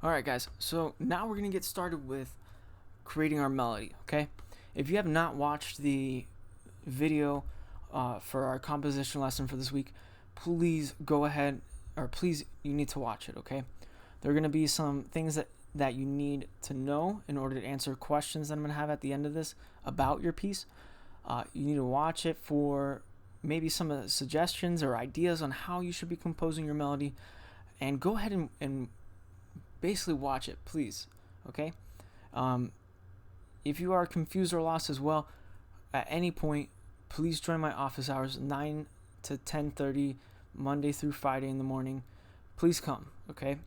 Alright guys, so now we're going to get started with creating our melody, okay? If you have not watched the video for our composition lesson for this week, please go ahead, or please, you need to watch it, okay? There are going to be some things that you need to know in order to answer questions that I'm going to have at the end of this about your piece. You need to watch it for maybe some suggestions or ideas on how you should be composing your melody, and go ahead and basically watch it, please. Okay. If you are confused or lost as well, at any point, please join my office hours 9 to 10:30 Monday through Friday in the morning. Please come. Okay.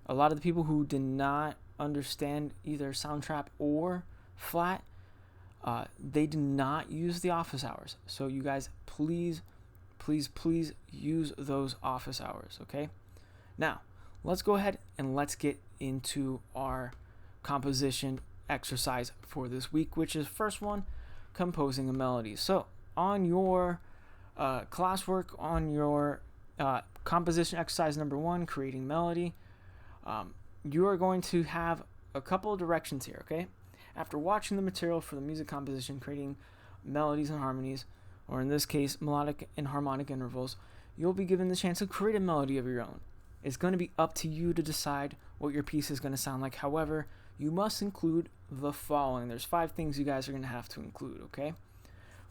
A lot of the people who did not understand either Soundtrap or Flat, they did not use the office hours. So you guys, please use those office hours. Okay. Now, let's go ahead and let's get into our composition exercise for this week, which is first one, composing a melody. So on your classwork, on your composition exercise number 1, creating melody, you are going to have a couple of directions here, okay? After watching the material for the music composition, creating melodies and harmonies, or in this case, melodic and harmonic intervals, you'll be given the chance to create a melody of your own. It's going to be up to you to decide what your piece is going to sound like. However, you must include the following. There's 5 things you guys are going to have to include, okay?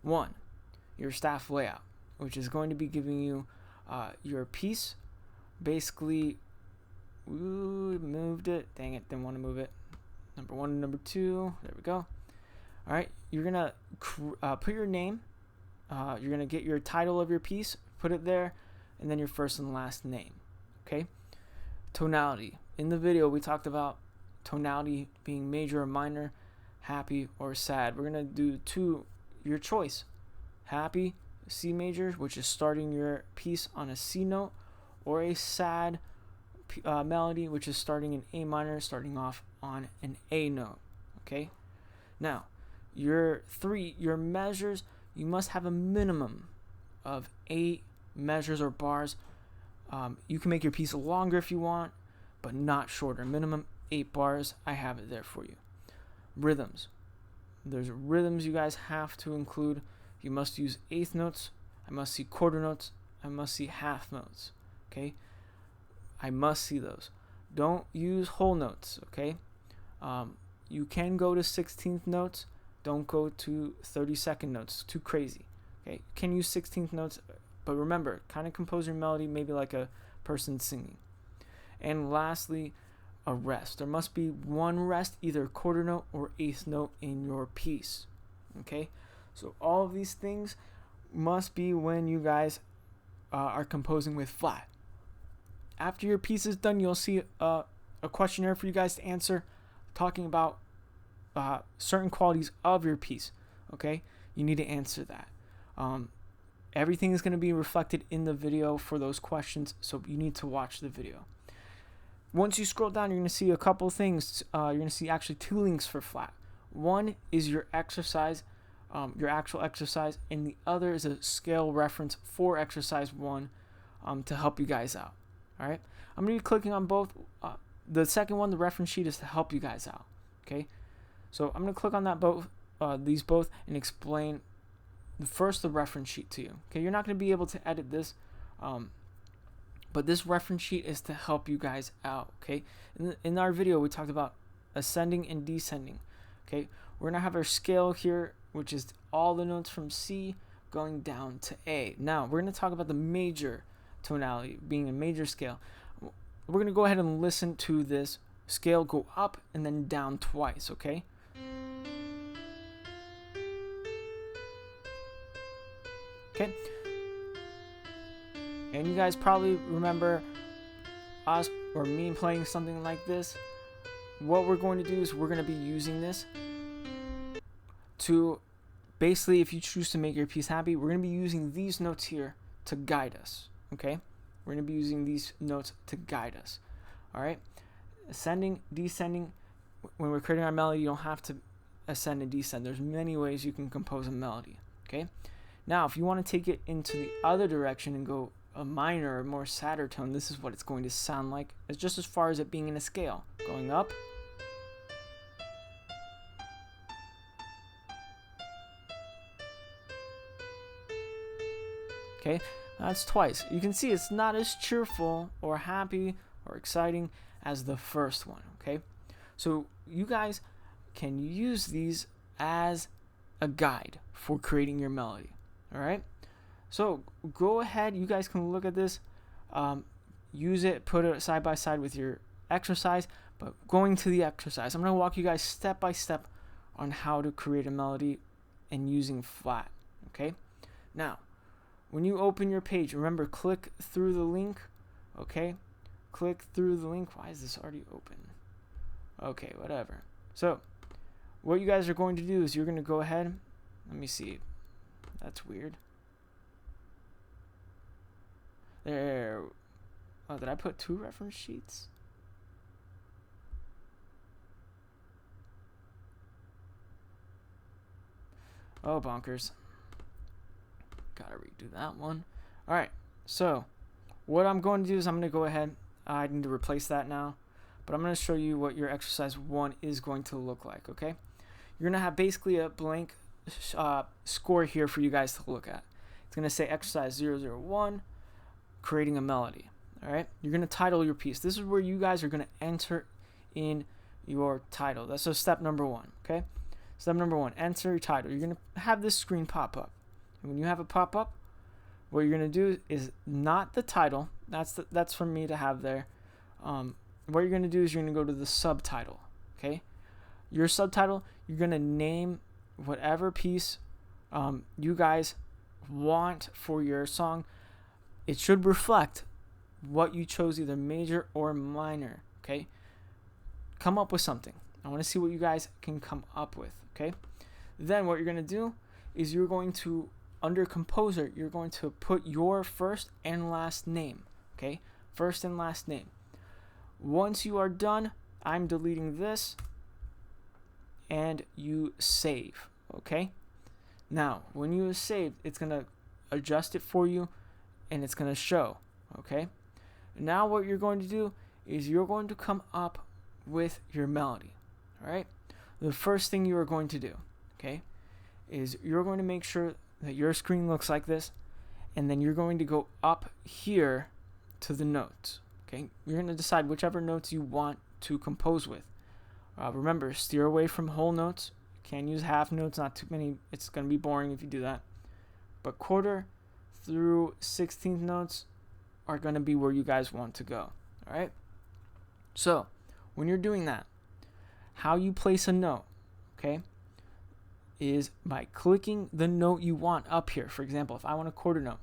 1, your staff layout, which is going to be giving you your piece. Basically, moved it. Dang it, didn't want to move it. Number 1 and number 2. There we go. All right, you're going to put your name. You're going to get your title of your piece, put it there, and then your first and last name. Okay, tonality. In the video, we talked about tonality being major or minor, happy or sad. We're going to do 2, your choice. Happy, C major, which is starting your piece on a C note, or a sad melody, which is starting in A minor, starting off on an A note. Okay, now, your measures, you must have a minimum of 8 measures or bars. You can make your piece longer if you want, but not shorter. Minimum 8 bars. I have it there for you. Rhythms. There's rhythms you guys have to include. You must use eighth notes. I must see quarter notes. I must see half notes. Okay? I must see those. Don't use whole notes. Okay? You can go to 16th notes. Don't go to 32nd notes. Too crazy. Okay? You can use 16th notes. But remember, kind of compose your melody maybe like a person singing. And lastly, a rest. There must be one rest, either quarter note or eighth note in your piece. Okay? So all of these things must be when you guys are composing with Flat. After your piece is done, you'll see a questionnaire for you guys to answer, talking about certain qualities of your piece. Okay? You need to answer that. Everything is going to be reflected in the video for those questions, so you need to watch the video. Once you scroll down, you're going to see a couple things. You're going to see actually 2 links for Flat. One is your exercise, your actual exercise, and the other is a scale reference for exercise 1 to help you guys out. All right? I'm going to be clicking on both. The second one, the reference sheet, is to help you guys out. Okay? So I'm going to click on that these both, and explain the reference sheet to you. Okay, you're not going to be able to edit this, but this reference sheet is to help you guys out. Okay, in our video we talked about ascending and descending. Okay, we're going to have our scale here, which is all the notes from C going down to A. Now we're going to talk about the major tonality being a major scale. We're going to go ahead and listen to this scale go up and then down twice. Okay. Okay. And you guys probably remember us or me playing something like this. What we're going to do is we're going to be using this to basically, if you choose to make your piece happy, we're going to be using these notes here to guide us. Okay? We're going to be using these notes to guide us. All right? Ascending, descending. When we're creating our melody, you don't have to ascend and descend. There's many ways you can compose a melody. Okay? Now, if you want to take it into the other direction and go a minor or more sadder tone, this is what it's going to sound like. It's just as far as it being in a scale. Going up. Okay, that's twice. You can see it's not as cheerful or happy or exciting as the first one, okay? So you guys can use these as a guide for creating your melody, all right? So go ahead, you guys can look at this, use it, put it side by side with your exercise, but going to the exercise, I'm going to walk you guys step by step on how to create a melody and using flat, okay? Now, when you open your page, remember, click through the link, okay? Click through the link. Why is this already open? Okay, whatever. So, what you guys are going to do is you're going to go ahead. Let me see. That's weird. There. Oh, did I put 2 reference sheets? Oh, bonkers. Gotta redo that one. Alright, so what I'm going to do is I'm going to go ahead. I need to replace that now. But I'm going to show you what your exercise 1 is going to look like, okay? You're going to have basically a blank score here for you guys to look at. It's going to say exercise 001, creating a melody. Alright, you're going to title your piece. This is where you guys are going to enter in your title. That's so step number 1, okay? Step number 1, enter your title. You're going to have this screen pop up. And when you have it pop up, what you're going to do is not the title. That's for me to have there. What you're going to do is you're going to go to the subtitle, okay? Your subtitle, you're going to name whatever piece you guys want for your song. It should reflect what you chose, either major or minor, okay? Come up with something. I want to see what you guys can come up with, okay? Then what you're going to do is you're going to, under composer, you're going to put your first and last name, okay? First and last name. Once you are done, I'm deleting this, and you save, okay? Now, when you save, it's going to adjust it for you, and it's going to show, okay? Now what you're going to do is you're going to come up with your melody, all right? The first thing you are going to do, okay, is you're going to make sure that your screen looks like this, and then you're going to go up here to the notes, okay? You're going to decide whichever notes you want to compose with. Remember, steer away from whole notes. You can't use half notes, not too many. It's going to be boring if you do that. But quarter through 16th notes are going to be where you guys want to go, all right? So, when you're doing that, how you place a note, okay, is by clicking the note you want up here. For example, if I want a quarter note,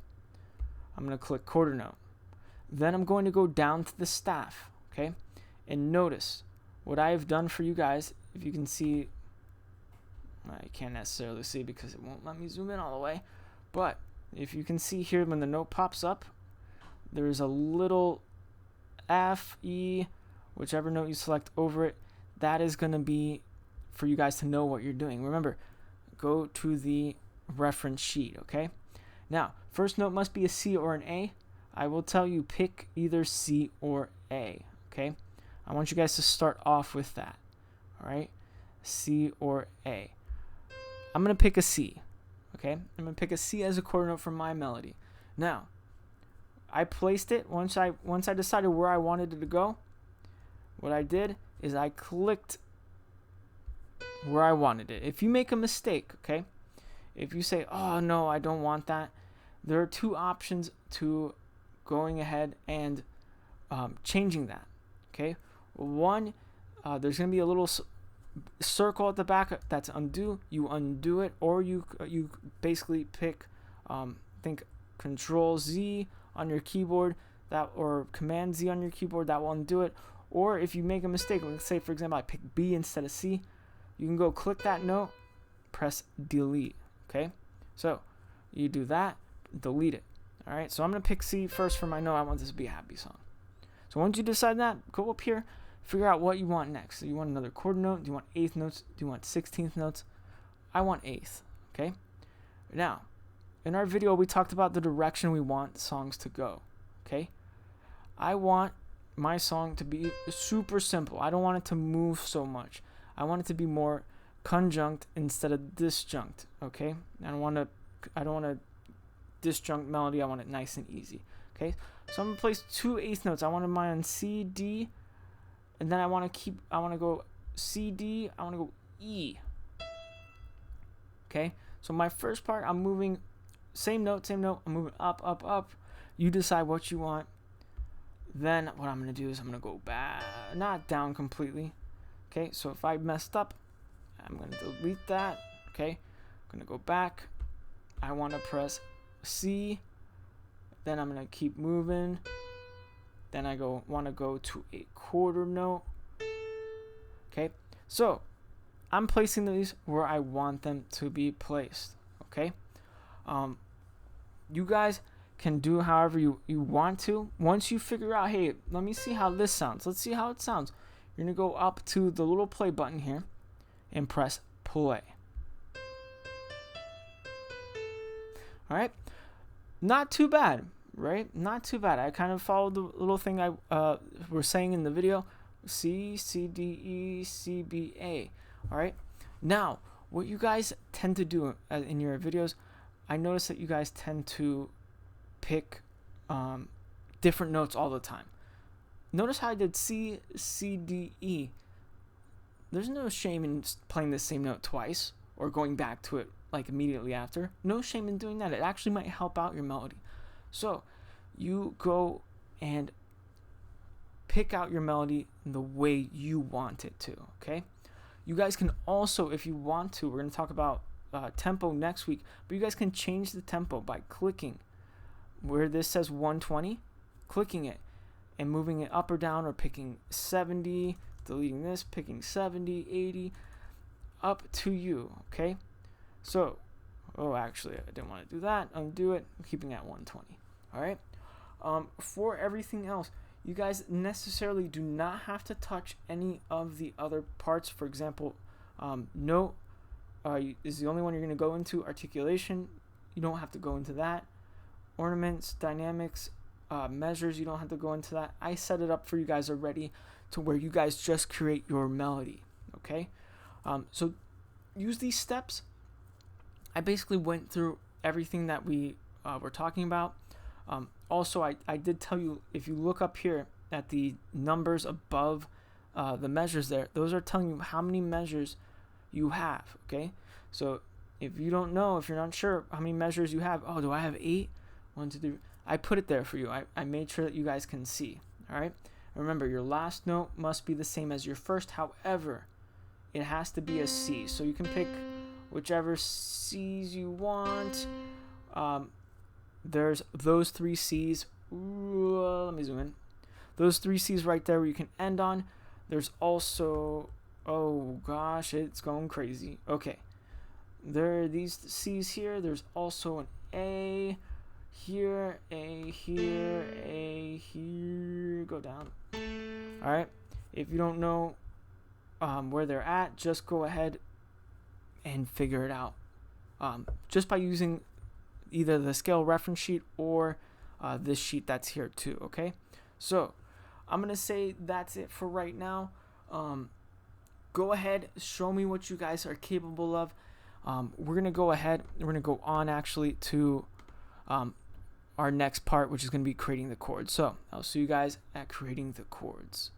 I'm going to click quarter note. Then I'm going to go down to the staff, okay? And notice what I have done for you guys. If you can see, I can't necessarily see because it won't let me zoom in all the way. But if you can see here, when the note pops up, there's a little F, E, whichever note you select over it. That is going to be for you guys to know what you're doing. Remember, go to the reference sheet, okay? Now, first note must be a C or an A. I will tell you, pick either C or A, okay? I want you guys to start off with that, all right? C or A. I'm going to pick a C, okay? I'm going to pick a C as a quarter note for my melody. Now, I placed it once I decided where I wanted it to go. What I did is I clicked where I wanted it. If you make a mistake, okay? If you say, "Oh no, I don't want that," there are 2 options to going ahead and changing that, okay? One, there's going to be a little circle at the back that's undo. You undo it, or you basically pick, think Control Z on your keyboard, that, or Command Z on your keyboard, that will undo it. Or if you make a mistake, let's say for example I pick B instead of C, you can go click that note, press delete, okay? So you do that, delete it, all right? So I'm going to pick C first for my note. I want this to be a happy song. So once you decide that, go up here, figure out what you want next. So you want another quarter note? Do you want 8th notes? Do you want 16th notes? I want 8th, okay? Now, in our video, we talked about the direction we want songs to go, Okay, I want my song to be super simple. I don't want it to move so much. I want it to be more conjunct instead of disjunct. Okay, I don't want a disjunct melody. I want it nice and easy. Okay, so I'm gonna place 2 eighth notes. I want mine on C, D, and then I want to go C, D. I want to go E. Okay, so my first part, I'm moving same note. I'm moving up, up, up. You decide what you want. Then what I'm gonna do is I'm gonna go back, not down completely. Okay, so if I messed up, I'm gonna delete that. Okay, I'm gonna go back. I want to press C. Then I'm gonna keep moving. Then I want to go to a quarter note. Okay, so I'm placing these where I want them to be placed. Okay, you guys can do however you want to. Once you figure out, hey, let me see how this sounds. Let's see how it sounds. You're gonna go up to the little play button here and press play. All right, not too bad, right? Not too bad. I kind of followed the little thing I were saying in the video. C, C, D, E, C, B, A. All right. Now, what you guys tend to do in your videos, I notice that you guys tend to pick different notes all the time. Notice how I did C, C, D, E. There's no shame in playing the same note twice or going back to it like immediately after. No shame in doing that. It actually might help out your melody. So you go and pick out your melody in the way you want it to. Okay, you guys can also, if you want to, we're going to talk about tempo next week, but you guys can change the tempo by clicking where this says 120, clicking it and moving it up or down, or picking 70, deleting this, picking 70, 80, up to you. Okay, so actually I didn't want to do that. Undo it. I'm keeping it at 120. All right. For everything else, you guys necessarily do not have to touch any of the other parts. For example, note is the only one you're going to go into. Articulation, you don't have to go into that. Ornaments, dynamics, measures, you don't have to go into that. I set it up for you guys already to where you guys just create your melody. Okay, so use these steps. I basically went through everything that we were talking about. Also, I did tell you, if you look up here at the numbers above the measures there, those are telling you how many measures you have. Okay, so if you don't know, if you're not sure how many measures you have, do I have 8? 1, 2, 3. I put it there for you. I made sure that you guys can see. All right. Remember, your last note must be the same as your first. However, it has to be a C. So you can pick whichever C's you want. There's those 3 C's. Let me zoom in. Those 3 C's right there where you can end on. There's also, oh gosh, it's going crazy. Okay. There are these C's here. There's also an A here, A here, A here. Go down. All right. If you don't know where they're at, just go ahead and figure it out. Just by using either the scale reference sheet or this sheet that's here too. Okay. So I'm going to say that's it for right now. Go ahead, show me what you guys are capable of. We're going to go ahead, we're going to go on actually to our next part, which is going to be creating the chords. So I'll see you guys at creating the chords.